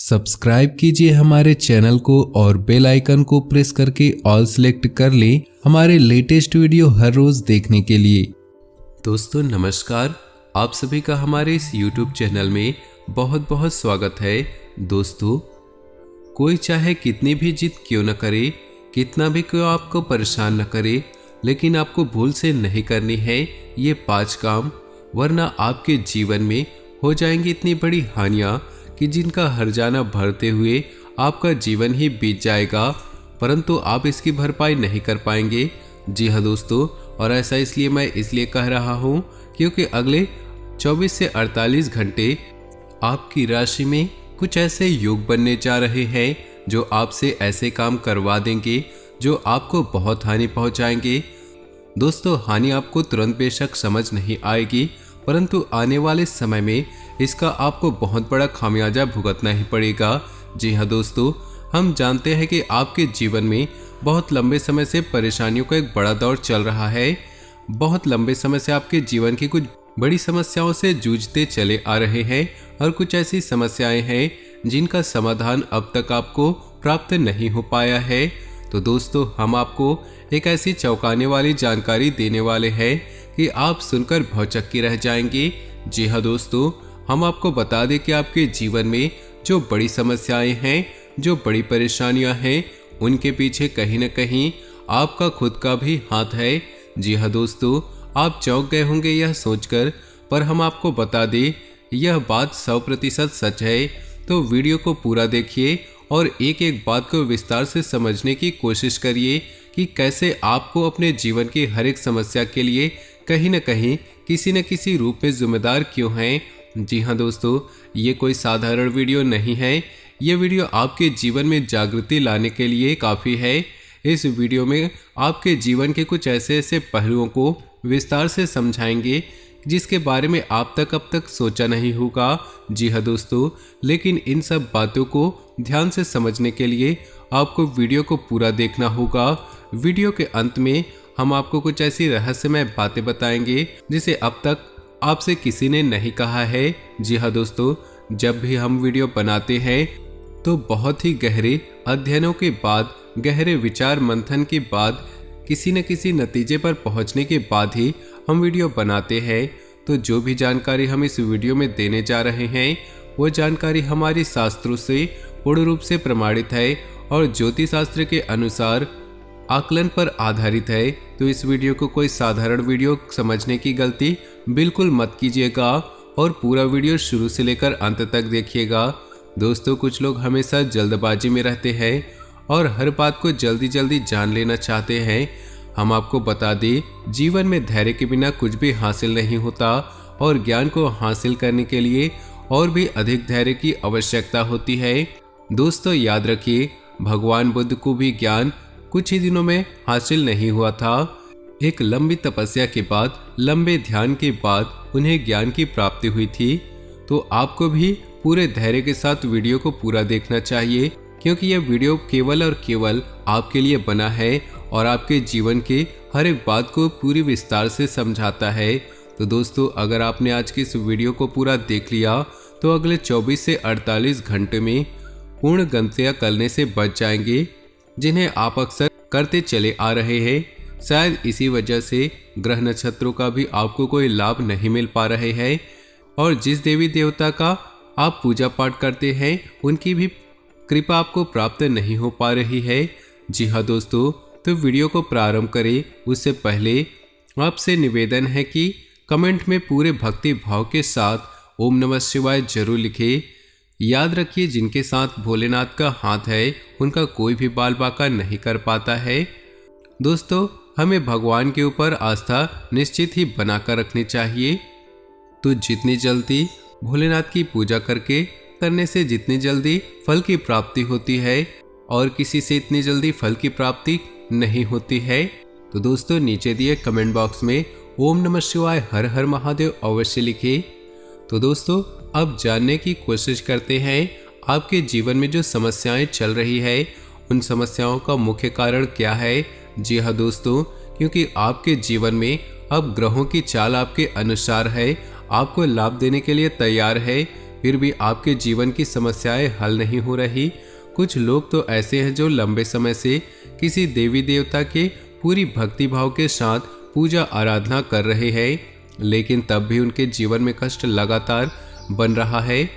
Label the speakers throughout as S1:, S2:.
S1: Subscribe कीजिए हमारे channel को और बेल आइकन को प्रेस करके ऑल सेलेक्ट कर लें हमारे लेटेस्ट वीडियो हर रोज देखने के लिए। दोस्तों नमस्कार, आप सभी का हमारे इस YouTube चैनल में बहुत बहुत स्वागत है। दोस्तों, कोई चाहे कितनी भी जिद क्यों न करे, कितना भी कोई आपको परेशान न करे, लेकिन आपको भूल से नहीं करनी है ये 5 काम, वरना आपके जीवन में हो जाएंगी इतनी बड़ी हानियां कि जिनका हर जाना भरते हुए आपका जीवन ही बीत जाएगा, परंतु आप इसकी भरपाई नहीं कर पाएंगे। जी हाँ दोस्तों, और ऐसा इसलिए मैं कह रहा हूँ क्योंकि अगले 24 से 48 घंटे आपकी राशि में कुछ ऐसे योग बनने जा रहे हैं जो आपसे ऐसे काम करवा देंगे जो आपको बहुत हानि पहुंचाएंगे। दोस्तों, हानि आपको तुरंत बेशक समझ नहीं आएगी, परंतु आने वाले समय में इसका आपको बहुत बड़ा खामियाजा भुगतना ही पड़ेगा। जी हाँ दोस्तों, हम जानते हैं कि आपके जीवन में बहुत लंबे समय से परेशानियों का एक बड़ा दौर चल रहा है। बहुत लंबे समय से आपके जीवन की कुछ बड़ी समस्याओं से जूझते चले आ रहे हैं और कुछ ऐसी समस्याएं हैं जिनका समाधान अब तक आपको प्राप्त नहीं हो पाया है। तो दोस्तों, हम आपको एक ऐसी चौंकाने वाली जानकारी देने वाले हैं कि आप सुनकर भौचक्के रह जाएंगे। जी हाँ दोस्तों, हम आपको बता दें कि आपके जीवन में जो बड़ी समस्याएं हैं, जो बड़ी परेशानियां हैं, उनके पीछे कहीं न कहीं आपका खुद का भी हाथ है। जी हाँ दोस्तों, आप चौंक गए होंगे यह सोचकर, पर हम आपको बता दें यह बात 100% सच है। तो वीडियो को पूरा देखिए और एक एक बात को विस्तार से समझने की कोशिश करिए कि कैसे आपको अपने जीवन की हर एक समस्या के लिए कहीं न कहीं किसी न किसी रूप में जिम्मेदार क्यों हैं। जी हाँ दोस्तों, ये कोई साधारण वीडियो नहीं है। ये वीडियो आपके जीवन में जागृति लाने के लिए काफ़ी है। इस वीडियो में आपके जीवन के कुछ ऐसे पहलुओं को विस्तार से समझाएंगे जिसके बारे में आप अब तक सोचा नहीं होगा। जी हाँ दोस्तों, लेकिन इन सब बातों को ध्यान से समझने के लिए आपको वीडियो को पूरा देखना होगा। वीडियो के अंत में हम आपको कुछ ऐसी रहस्यमय बातें बताएंगे जिसे अब तक आपसे किसी ने नहीं कहा है। जी हाँ दोस्तों, जब भी हम वीडियो बनाते हैं तो बहुत ही गहरे अध्ययनों के बाद, गहरे विचार मंथन के बाद, किसी न किसी नतीजे पर पहुंचने के बाद ही हम वीडियो बनाते हैं। तो जो भी जानकारी हम इस वीडियो में देने जा रहे हैं वो जानकारी हमारी शास्त्रों से पूर्ण रूप से प्रमाणित है और ज्योतिष शास्त्र के अनुसार आकलन पर आधारित है। तो इस वीडियो को कोई साधारण वीडियो समझने की गलती बिल्कुल मत कीजिएगा और पूरा वीडियो शुरू से लेकर अंत तक देखिएगा। दोस्तों, कुछ लोग हमेशा जल्दबाजी में रहते हैं और हर बात को जल्दी जल्दी जान लेना चाहते हैं। हम आपको बता दें, जीवन में धैर्य के बिना कुछ भी हासिल नहीं होता और ज्ञान को हासिल करने के लिए और भी अधिक धैर्य की आवश्यकता होती है। दोस्तों, याद रखिए, भगवान बुद्ध को भी ज्ञान कुछ ही दिनों में हासिल नहीं हुआ था। एक लंबी तपस्या के बाद, लंबे ध्यान के बाद उन्हें ज्ञान की प्राप्ति हुई थी। तो आपको भी पूरे धैर्य के साथ वीडियो को पूरा देखना चाहिए, क्योंकि यह वीडियो केवल और केवल आपके लिए बना है और आपके जीवन के हर एक बात को पूरी विस्तार से समझाता है। तो दोस्तों, अगर आपने आज की इस वीडियो को पूरा देख लिया तो अगले 24 से 48 घंटे में पूर्ण गलतियां करने से बच जाएंगे जिन्हें आप अक्सर करते चले आ रहे हैं। शायद इसी वजह से ग्रह नक्षत्रों का भी आपको कोई लाभ नहीं मिल पा रहे हैं और जिस देवी देवता का आप पूजा पाठ करते हैं उनकी भी कृपा आपको प्राप्त नहीं हो पा रही है। जी हाँ दोस्तों, तो वीडियो को प्रारंभ करें उससे पहले आपसे निवेदन है कि कमेंट में पूरे भक्ति भाव के साथ ओम नमः शिवाय जरूर लिखें। याद रखिए, जिनके साथ भोलेनाथ का हाथ है उनका कोई भी बाल बांका नहीं कर पाता है। दोस्तों, हमें भगवान के ऊपर आस्था निश्चित ही बनाकर रखनी चाहिए। तो जितनी जल्दी भोलेनाथ की पूजा करने से जितनी जल्दी फल की प्राप्ति होती है और किसी से इतनी जल्दी फल की प्राप्ति नहीं होती है। तो दोस्तों, नीचे दिए कमेंट बॉक्स में ओम नमः शिवाय हर हर महादेव अवश्य लिखिए। तो दोस्तों, अब जानने की कोशिश करते हैं आपके जीवन में जो समस्याएं चल रही है उन समस्याओं का मुख्य कारण क्या है। जी हाँ दोस्तों, क्योंकि आपके जीवन में अब ग्रहों की चाल आपके अनुसार है, आपको लाभ देने के लिए तैयार है। फिर भी आपके जीवन की समस्याएं हल नहीं हो रही। कुछ लोग तो ऐसे हैं जो लंबे समय से किसी देवी देवता के पूरी भक्ति भाव के साथ पूजा आराधना कर रहे हैं, लेकिन तब भी उनके जीवन में कष्ट लगातार बन रहा है,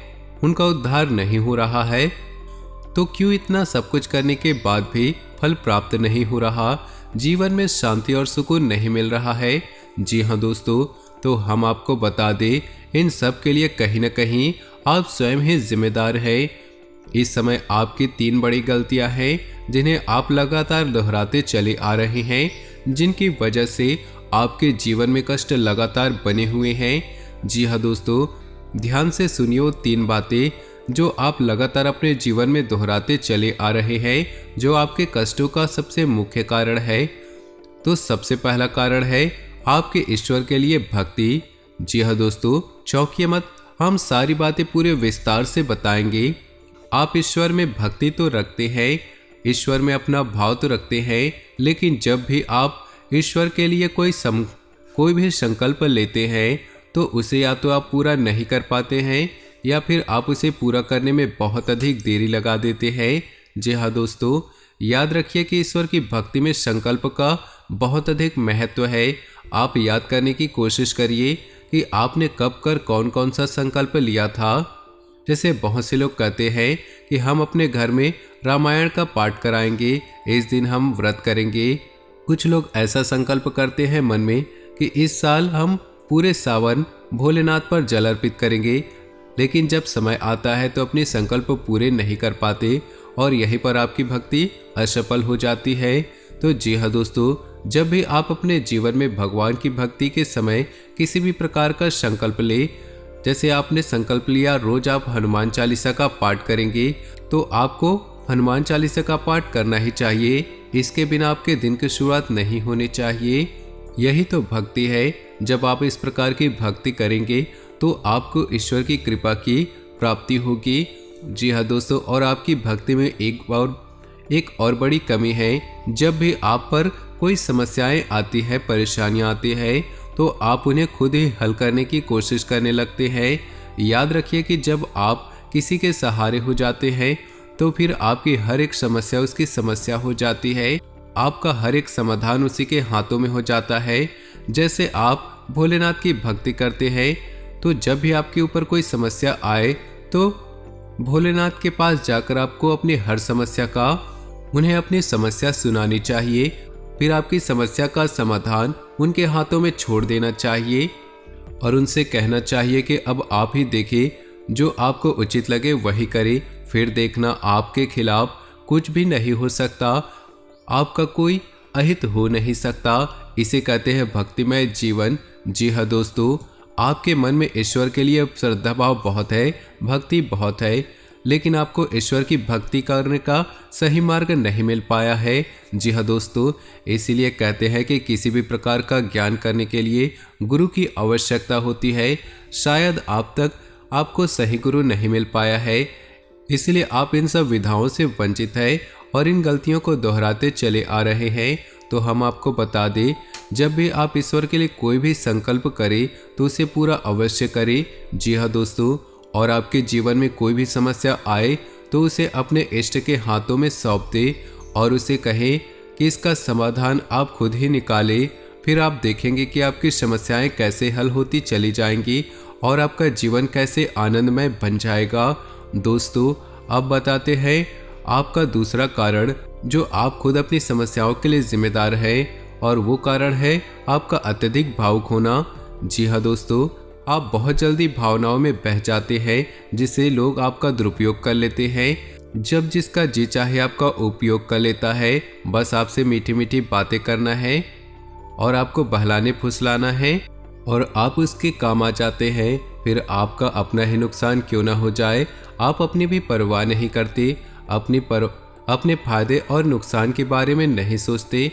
S1: उनका उद्धार नहीं हो रहा है। तो क्यों इतना सब कुछ करने के बाद भी फल प्राप्त नहीं हो रहा, जीवन में शांति और सुकून नहीं मिल रहा है? जी हाँ दोस्तों, तो हम आपको बता दें, इन सब के लिए कहीं न कहीं आप स्वयं ही जिम्मेदार हैं। इस समय आपकी 3 बड़ी गलतियां हैं जिन्हें आप लगातार दोहराते चले आ रहे हैं, जिनकी वजह से आपके जीवन में कष्ट लगातार बने हुए हैं। जी हाँ दोस्तों, ध्यान से सुनिए वो 3 बातें जो आप लगातार अपने जीवन में दोहराते चले आ रहे हैं, जो आपके कष्टों का सबसे मुख्य कारण है। तो सबसे पहला कारण है आपके ईश्वर के लिए भक्ति। जी हाँ दोस्तों, चौंकिए मत, हम सारी बातें पूरे विस्तार से बताएंगे। आप ईश्वर में भक्ति तो रखते हैं, ईश्वर में अपना भाव तो रखते हैं, लेकिन जब भी आप ईश्वर के लिए कोई भी संकल्प लेते हैं तो उसे या तो आप पूरा नहीं कर पाते हैं या फिर आप उसे पूरा करने में बहुत अधिक देरी लगा देते हैं। जी हाँ दोस्तों, याद रखिए कि ईश्वर की भक्ति में संकल्प का बहुत अधिक महत्व है। आप याद करने की कोशिश करिए कि आपने कब कर कौन कौन सा संकल्प लिया था। जैसे बहुत से लोग कहते हैं कि हम अपने घर में रामायण का पाठ कराएंगे, इस दिन हम व्रत करेंगे। कुछ लोग ऐसा संकल्प करते हैं मन में कि इस साल हम पूरे सावन भोलेनाथ पर जल अर्पित करेंगे, लेकिन जब समय आता है तो अपने संकल्प पूरे नहीं कर पाते और यहीं पर आपकी भक्ति असफल हो जाती है। तो जी हाँ दोस्तों, जब भी आप अपने जीवन में भगवान की भक्ति के समय किसी भी प्रकार का संकल्प ले, जैसे आपने संकल्प लिया रोज आप हनुमान चालीसा का पाठ करेंगे, तो आपको हनुमान चालीसा का पाठ करना ही चाहिए। इसके बिना आपके दिन की शुरुआत नहीं होनी चाहिए। यही तो भक्ति है। जब आप इस प्रकार की भक्ति करेंगे तो आपको ईश्वर की कृपा की प्राप्ति होगी। जी हाँ दोस्तों, और आपकी भक्ति में एक और बड़ी कमी है। जब भी आप पर कोई समस्याएं आती है, परेशानियां आती है, तो आप उन्हें खुद ही हल करने की कोशिश करने लगते हैं। याद रखिए कि जब आप किसी के सहारे हो जाते हैं तो फिर आपकी हर एक समस्या उसकी समस्या हो जाती है, आपका हर एक समाधान उसी के हाथों में हो जाता है। जैसे आप भोलेनाथ की भक्ति करते हैं, तो जब भी आपके ऊपर कोई समस्या आए तो भोलेनाथ के पास जाकर आपको अपनी हर समस्या का उन्हें अपनी समस्या सुनानी चाहिए, फिर आपकी समस्या का समाधान उनके हाथों में छोड़ देना चाहिए और उनसे कहना चाहिए कि अब आप ही देखें, जो आपको उचित लगे वही करें, फिर देखना आपके खिलाफ कुछ भी नहीं हो सकता, आपका कोई अहित हो नहीं सकता। इसे कहते हैं भक्तिमय जीवन। जी हाँ दोस्तों, आपके मन में ईश्वर के लिए श्रद्धा भाव बहुत है, भक्ति बहुत है, लेकिन आपको ईश्वर की भक्ति करने का सही मार्ग नहीं मिल पाया है। जी हाँ दोस्तों, इसीलिए कहते हैं कि किसी भी प्रकार का ज्ञान करने के लिए गुरु की आवश्यकता होती है। शायद आप तक आपको सही गुरु नहीं मिल पाया है, इसलिए आप इन सब विधाओं से वंचित है और इन गलतियों को दोहराते चले आ रहे हैं। तो हम आपको बता दें, जब भी आप ईश्वर के लिए कोई भी संकल्प करें तो उसे पूरा अवश्य करें। जी हाँ दोस्तों, और आपके जीवन में कोई भी समस्या आए तो उसे अपने इष्ट के हाथों में सौंप दे और उसे कहें कि इसका समाधान आप खुद ही निकालें। फिर आप देखेंगे कि आपकी समस्याएं कैसे हल होती चली जाएंगी और आपका जीवन कैसे आनंदमय बन जाएगा। दोस्तों, अब बताते हैं आपका दूसरा कारण जो आप खुद अपनी समस्याओं के लिए जिम्मेदार है, और वो कारण है आपका अत्यधिक भावुक होना। जी हाँ दोस्तों, आप बहुत जल्दी भावनाओं में बह जाते हैं, जिससे लोग आपका दुरुपयोग कर लेते हैं। जब जिसका जी चाहे आपका उपयोग कर लेता है, बस आपसे मीठी मीठी बातें करना है और आपको बहलाने फुसलाना है और आप उसके काम आ जाते हैं। फिर आपका अपना ही नुकसान क्यों ना हो जाए, आप अपनी भी परवाह नहीं करते, अपने फायदे और नुकसान के बारे में नहीं सोचते।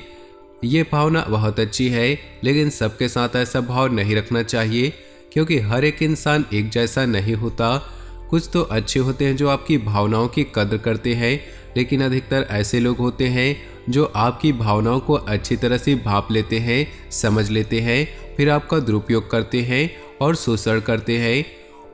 S1: ये भावना बहुत अच्छी है, लेकिन सबके साथ ऐसा भाव नहीं रखना चाहिए, क्योंकि हर एक इंसान एक जैसा नहीं होता। कुछ तो अच्छे होते हैं जो आपकी भावनाओं की कदर करते हैं, लेकिन अधिकतर ऐसे लोग होते हैं जो आपकी भावनाओं को अच्छी तरह से भांप लेते हैं, समझ लेते हैं, फिर आपका दुरुपयोग करते हैं और शोषण करते हैं।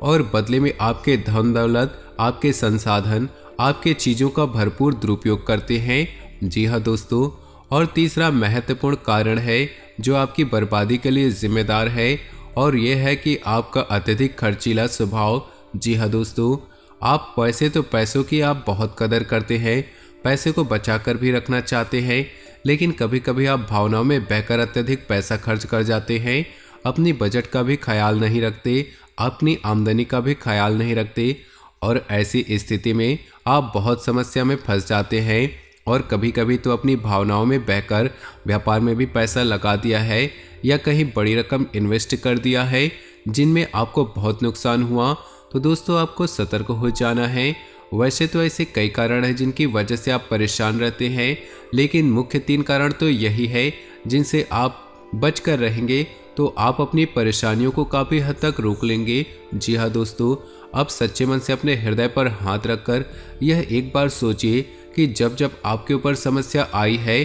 S1: और बदले में आपके धन दौलत, आपके संसाधन, आपके चीज़ों का भरपूर दुरुपयोग करते हैं। जी हाँ दोस्तों, और तीसरा महत्वपूर्ण कारण है जो आपकी बर्बादी के लिए जिम्मेदार है, और यह है कि आपका अत्यधिक खर्चीला स्वभाव। जी हाँ दोस्तों, आप वैसे तो पैसों की आप बहुत कदर करते हैं, पैसे को बचाकर भी रखना चाहते हैं, लेकिन कभी कभी आप भावनाओं में बहकर अत्यधिक पैसा खर्च कर जाते हैं। अपनी बजट का भी ख्याल नहीं रखते, अपनी आमदनी का भी ख्याल नहीं रखते, और ऐसी स्थिति में आप बहुत समस्या में फंस जाते हैं। और कभी कभी तो अपनी भावनाओं में बहकर व्यापार में भी पैसा लगा दिया है या कहीं बड़ी रकम इन्वेस्ट कर दिया है जिनमें आपको बहुत नुकसान हुआ। तो दोस्तों, आपको सतर्क हो जाना है। वैसे तो ऐसे कई कारण हैं जिनकी वजह से आप परेशान रहते हैं, लेकिन मुख्य 3 कारण तो यही है जिनसे आप बच कर रहेंगे तो आप अपनी परेशानियों को काफ़ी हद तक रोक लेंगे। जी हाँ दोस्तों, अब सच्चे मन से अपने हृदय पर हाथ रखकर यह एक बार सोचिए कि जब जब आपके ऊपर समस्या आई है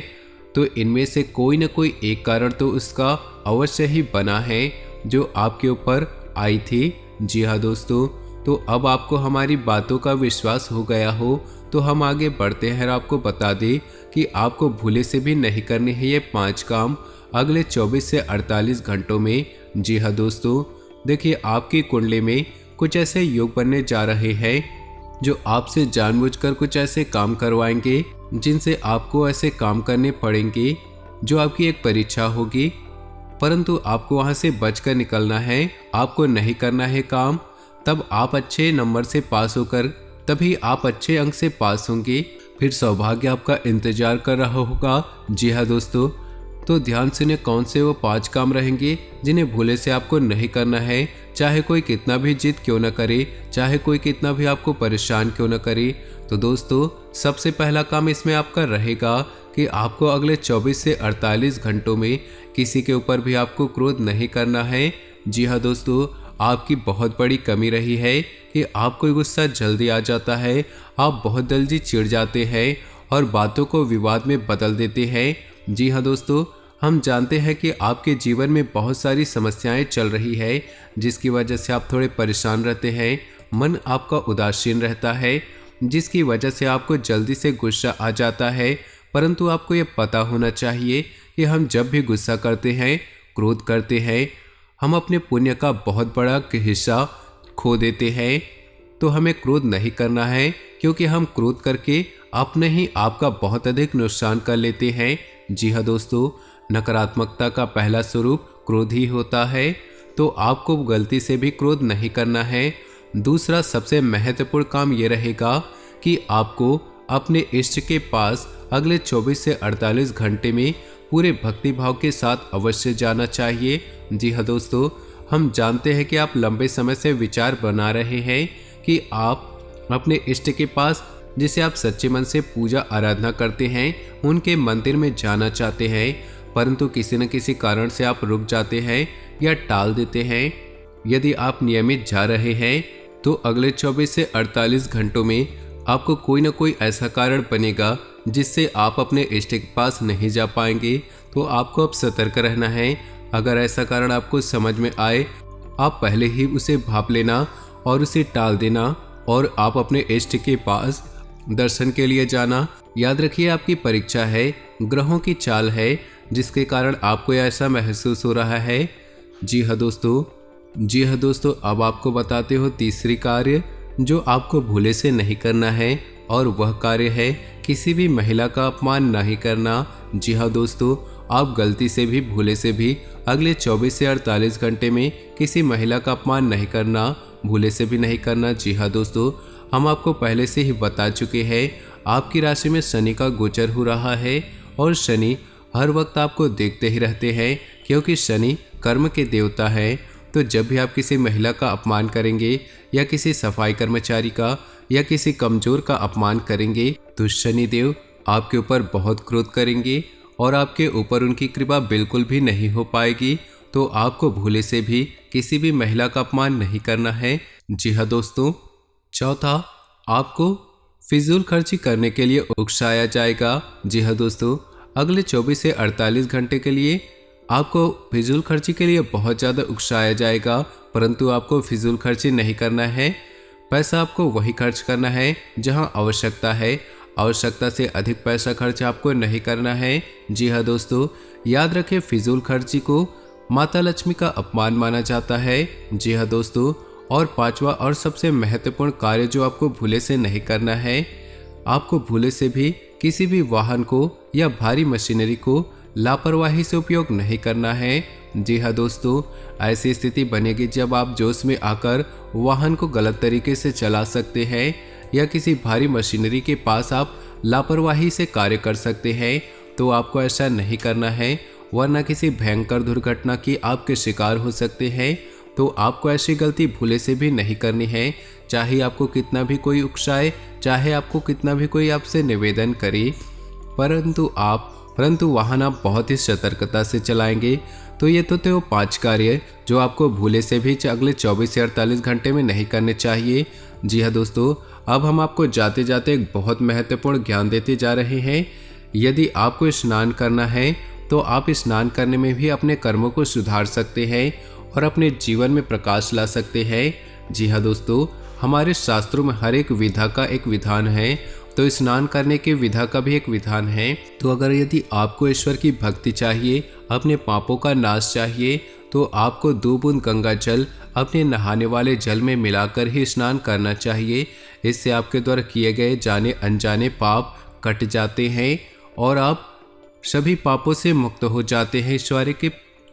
S1: तो इनमें से कोई न कोई एक कारण तो उसका अवश्य ही बना है जो आपके ऊपर आई थी। जी हाँ दोस्तों, तो अब आपको हमारी बातों का विश्वास हो गया हो तो हम आगे बढ़ते हैं और आपको बता दें कि आपको भूले से भी नहीं करने हैं ये 5 काम अगले 24 से 48 घंटों में। जी हाँ दोस्तों, देखिए आपकी कुंडली में कुछ ऐसे योग बनने जा रहे हैं जो आपसे जानबूझकर कुछ ऐसे काम करवाएंगे जिनसे आपको ऐसे काम करने पड़ेंगे जो आपकी एक परीक्षा होगी, परंतु आपको वहां से बचकर निकलना है, आपको नहीं करना है काम। तब आप अच्छे नंबर से पास होकर तभी आप अच्छे अंक से पास होंगे, फिर सौभाग्य आपका इंतजार कर रहा होगा। जी हाँ दोस्तों, तो ध्यान सुनिए कौन से वो 5 काम रहेंगे जिन्हें भूले से आपको नहीं करना है, चाहे कोई कितना भी जिद क्यों न करे, चाहे कोई कितना भी आपको परेशान क्यों न करे। तो दोस्तों, सबसे पहला काम इसमें आपका रहेगा कि आपको अगले 24 से 48 घंटों में किसी के ऊपर भी आपको क्रोध नहीं करना है। जी हाँ दोस्तों, आपकी बहुत बड़ी कमी रही है कि आपको गुस्सा जल्दी आ जाता है, आप बहुत जल्दी चिढ़ जाते हैं और बातों को विवाद में बदल देते हैं। जी हाँ दोस्तों, हम जानते हैं कि आपके जीवन में बहुत सारी समस्याएं चल रही है जिसकी वजह से आप थोड़े परेशान रहते हैं, मन आपका उदासीन रहता है, जिसकी वजह से आपको जल्दी से गुस्सा आ जाता है। परंतु आपको ये पता होना चाहिए कि हम जब भी गुस्सा करते हैं, क्रोध करते हैं, हम अपने पुण्य का बहुत बड़ा हिस्सा खो देते हैं। तो हमें क्रोध नहीं करना है, क्योंकि हम क्रोध करके अपने ही आपका बहुत अधिक नुकसान कर लेते हैं। जी हाँ दोस्तों, नकारात्मकता का पहला स्वरूप क्रोध ही होता है, तो आपको गलती से भी क्रोध नहीं करना है। दूसरा सबसे महत्वपूर्ण काम ये रहेगा कि आपको अपने इष्ट के पास अगले 24 से 48 घंटे में पूरे भक्ति भाव के साथ अवश्य जाना चाहिए। जी हाँ दोस्तों, हम जानते हैं कि आप लंबे समय से विचार बना रहे हैं कि आप अपने इष्ट के पास, जिसे आप सच्चे मन से पूजा आराधना करते हैं, उनके मंदिर में जाना चाहते हैं, परंतु किसी न किसी कारण से आप रुक जाते हैं या टाल देते हैं। यदि आप नियमित जा रहे हैं तो अगले 24 से 48 घंटों में आपको कोई न कोई ऐसा कारण बनेगा जिससे आप इष्ट के इष्ट के पास नहीं जा पाएंगे। तो आपको अब सतर्क रहना है। अगर ऐसा कारण आपको समझ में आए, आप पहले ही उसे भाप लेना और उसे टाल देना और आप अपने इष्ट के पास दर्शन के लिए जाना। याद रखिए, आपकी परीक्षा है, ग्रहों की चाल है, जिसके कारण आपको ऐसा महसूस हो रहा है। जी हाँ दोस्तों, अब आपको बताते हो तीसरी कार्य जो आपको भूले से नहीं करना है, और वह कार्य है किसी भी महिला का अपमान नहीं करना। जी हाँ दोस्तों, आप गलती से भी भूले से भी अगले 24 से 48 घंटे में किसी महिला का अपमान नहीं करना, भूले से भी नहीं करना। जी हाँ दोस्तों, हम आपको पहले से ही बता चुके हैं, आपकी राशि में शनि का गोचर हो रहा है और शनि हर वक्त आपको देखते ही रहते हैं, क्योंकि शनि कर्म के देवता है। तो जब भी आप किसी महिला का अपमान करेंगे या किसी सफाई कर्मचारी का या किसी कमजोर का अपमान करेंगे तो शनिदेव आपके ऊपर बहुत क्रोध करेंगे और आपके ऊपर उनकी कृपा बिल्कुल भी नहीं हो पाएगी। तो आपको भूले से भी किसी भी महिला का अपमान नहीं करना है। जी हाँ दोस्तों, चौथा, आपको फिजूल खर्ची करने के लिए उकसाया जाएगा। जी हाँ दोस्तों, अगले 24 से 48 घंटे के लिए आपको फिजूल खर्ची के लिए बहुत ज़्यादा उकसाया जाएगा, परंतु आपको फिजूल खर्ची नहीं करना है। पैसा आपको वही खर्च करना है जहां आवश्यकता है। आवश्यकता से अधिक पैसा खर्च आपको नहीं करना है। जी हाँ दोस्तों, याद रखें फिजूल खर्ची को माता लक्ष्मी का अपमान माना जाता है। जी हाँ दोस्तों, और पांचवा और सबसे महत्वपूर्ण कार्य जो आपको भूले से नहीं करना है, आपको भूले से भी किसी भी वाहन को या भारी मशीनरी को लापरवाही से उपयोग नहीं करना है। जी हाँ दोस्तों, ऐसी स्थिति बनेगी जब आप जोश में आकर वाहन को गलत तरीके से चला सकते हैं या किसी भारी मशीनरी के पास आप लापरवाही से कार्य कर सकते हैं। तो आपको ऐसा नहीं करना है, वरना किसी भयंकर दुर्घटना की आपके शिकार हो सकते हैं। तो आपको ऐसी गलती भूले से भी नहीं करनी है, चाहे आपको कितना भी कोई उकसाए, चाहे आपको कितना भी कोई आपसे निवेदन करे, परंतु वाहन आप बहुत ही सतर्कता से चलाएंगे। तो ये तो थे वो 5 कार्य जो आपको भूले से भी अगले 24 से 48 घंटे में नहीं करने चाहिए। जी हाँ दोस्तों, अब हम आपको जाते जाते एक बहुत महत्वपूर्ण ज्ञान देते जा रहे हैं। यदि आपको स्नान करना है तो आप स्नान करने में भी अपने कर्मों को सुधार सकते हैं और अपने जीवन में प्रकाश ला सकते हैं। जी हाँ दोस्तों, हमारे शास्त्रों में हर एक विधा का एक विधान है, तो स्नान करने के विधा का भी एक विधान है। तो अगर यदि आपको ईश्वर की भक्ति चाहिए, अपने पापों का नाश चाहिए, तो आपको 2 बूंद गंगा जल अपने नहाने वाले जल में मिलाकर ही स्नान करना चाहिए। इससे आपके द्वारा किए गए जाने अनजाने पाप कट जाते हैं और आप सभी पापों से मुक्त हो जाते हैं,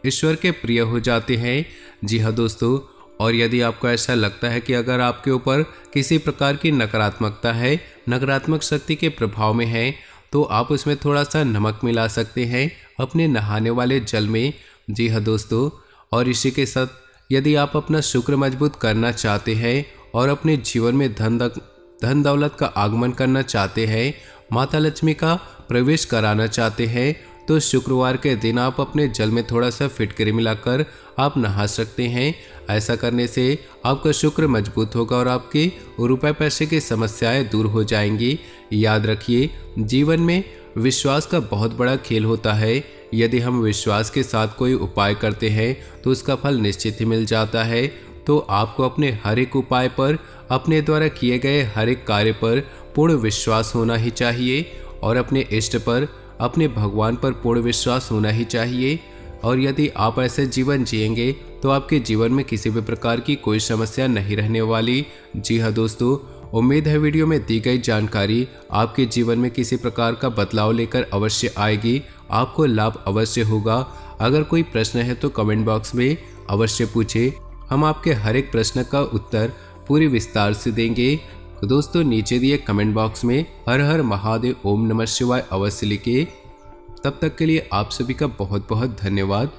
S1: ईश्वर के प्रिय हो जाते हैं। जी हाँ दोस्तों, और यदि आपको ऐसा लगता है कि अगर आपके ऊपर किसी प्रकार की नकारात्मकता है, नकारात्मक शक्ति के प्रभाव में है, तो आप उसमें थोड़ा सा नमक मिला सकते हैं अपने नहाने वाले जल में। जी हाँ दोस्तों, और इसी के साथ यदि आप अपना शुक्र मजबूत करना चाहते हैं और अपने जीवन में धन दौलत का आगमन करना चाहते हैं, माता लक्ष्मी का प्रवेश कराना चाहते हैं, तो शुक्रवार के दिन आप अपने जल में थोड़ा सा फिटकरी मिलाकर आप नहा सकते हैं। ऐसा करने से आपका शुक्र मजबूत होगा और आपकी रुपए पैसे की समस्याएं दूर हो जाएंगी। याद रखिए, जीवन में विश्वास का बहुत बड़ा खेल होता है। यदि हम विश्वास के साथ कोई उपाय करते हैं तो उसका फल निश्चित ही मिल जाता है। तो आपको अपने हर एक उपाय पर, अपने द्वारा किए गए हर एक कार्य पर पूर्ण विश्वास होना ही चाहिए और अपने इष्ट पर, अपने भगवान पर पूर्ण विश्वास होना ही चाहिए। और यदि आप ऐसे जीवन जिएंगे तो आपके जीवन में किसी भी प्रकार की कोई समस्या नहीं रहने वाली। जी हाँ दोस्तों, उम्मीद है वीडियो में दी गई जानकारी आपके जीवन में किसी प्रकार का बदलाव लेकर अवश्य आएगी, आपको लाभ अवश्य होगा। अगर कोई प्रश्न है तो कमेंट बॉक्स में अवश्य पूछे, हम आपके हर एक प्रश्न का उत्तर पूरी विस्तार से देंगे। तो दोस्तों, नीचे दिए कमेंट बॉक्स में हर हर महादेव ओम नमः शिवाय अवश्य लिखिए। तब तक के लिए आप सभी का बहुत बहुत धन्यवाद।